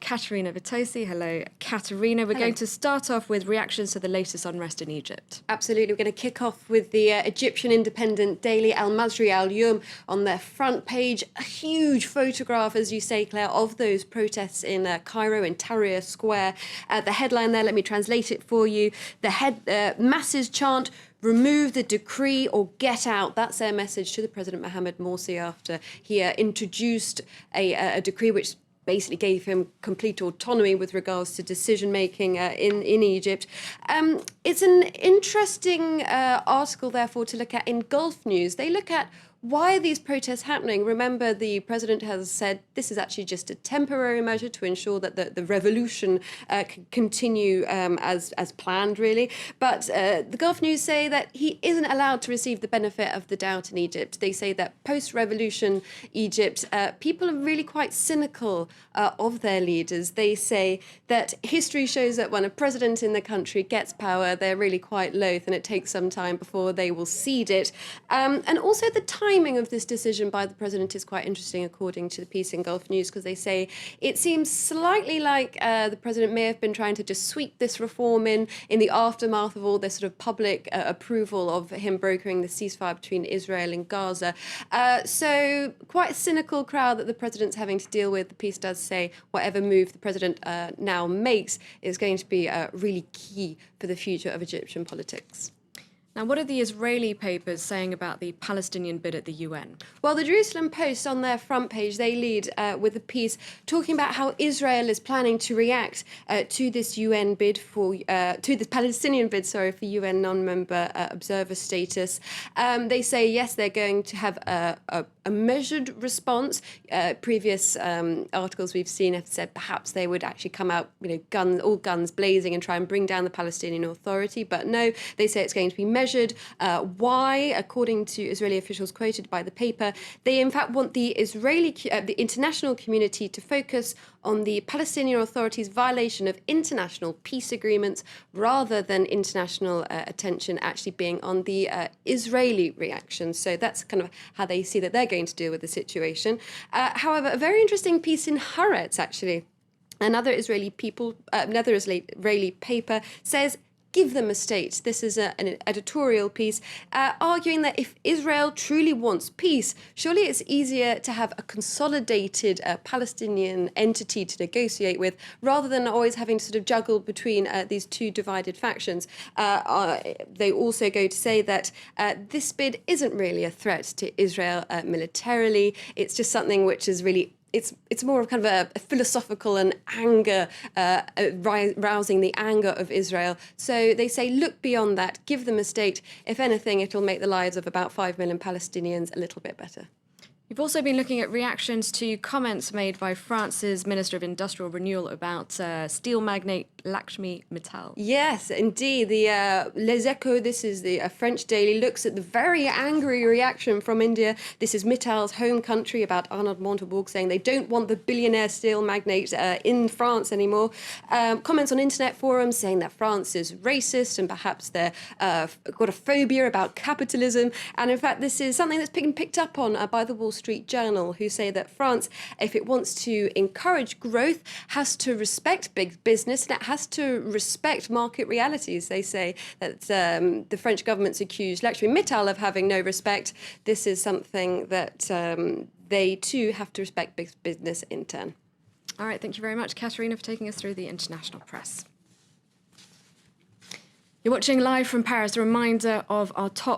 Katerina Vitosi. Hello, Katerina. We're going to start off with reactions to the latest unrest in Egypt. Absolutely. We're going to kick off with the Egyptian independent daily Al Masri Al Yom. On their front page, a huge photograph, as you say, Claire, of those protests in Cairo, in Tahrir Square. The headline there, let me translate it for you. The masses chant, "Remove the decree or get out." That's their message to the President Mohamed Morsi after he introduced a decree which basically gave him complete autonomy with regards to decision-making in Egypt. It's an interesting article, therefore, to look at in Gulf News. They look at why are these protests happening? Remember, the president has said this is actually just a temporary measure to ensure that the revolution can continue as planned, really. But the Gulf News say that he isn't allowed to receive the benefit of the doubt in Egypt. They say that post-revolution Egypt, people are really quite cynical of their leaders. They say that history shows that when a president in the country gets power, they're really quite loath, and it takes some time before they will cede it. And also the timing of this decision by the president is quite interesting, according to the piece in Gulf News, because they say it seems slightly like the president may have been trying to just sweep this reform in the aftermath of all this sort of public approval of him brokering the ceasefire between Israel and Gaza. So quite a cynical crowd that the president's having to deal with. The piece does say whatever move the president now makes is going to be really key for the future of Egyptian politics. Now, what are the Israeli papers saying about the Palestinian bid at the UN? Well, the Jerusalem Post, on their front page, they lead with a piece talking about how Israel is planning to react to this UN bid to the Palestinian bid, for UN non-member observer status. They say, yes, they're going to have a measured response. Previous articles we've seen have said perhaps they would actually come out, all guns blazing and try and bring down the Palestinian Authority. But no, they say it's going to be measured. Why? According to Israeli officials quoted by the paper, they in fact want the the international community to focus on the Palestinian Authority's violation of international peace agreements rather than international attention actually being on the Israeli reaction. So that's kind of how they see that they're going to deal with the situation. However, a very interesting piece in Haaretz, actually, another Israeli paper says, give them a state. This is an editorial piece arguing that if Israel truly wants peace, surely it's easier to have a consolidated Palestinian entity to negotiate with rather than always having to sort of juggle between these two divided factions. They also go to say that this bid isn't really a threat to Israel militarily. It's just something which is really it's more of kind of a philosophical and anger, rousing the anger of Israel. So they say, look beyond that, give them a state. If anything, it'll make the lives of about 5 million Palestinians a little bit better. You've also been looking at reactions to comments made by France's Minister of Industrial Renewal about steel magnate Lakshmi Mittal. Yes, indeed. The Les Echos, this is the French daily, looks at the very angry reaction from India. This is Mittal's home country, about Arnaud Montebourg saying they don't want the billionaire steel magnate in France anymore. Comments on internet forums saying that France is racist and perhaps they're got a phobia about capitalism. And in fact, this is something that's been picked up on by the Wall Street Journal, who say that France, if it wants to encourage growth, has to respect big business and it has to respect market realities. They say that the French government's accused Lakshmi Mittal of having no respect. This is something that they too have to respect big business in turn. All right, thank you very much, Katerina, for taking us through the international press. You're watching live from Paris. A reminder of our top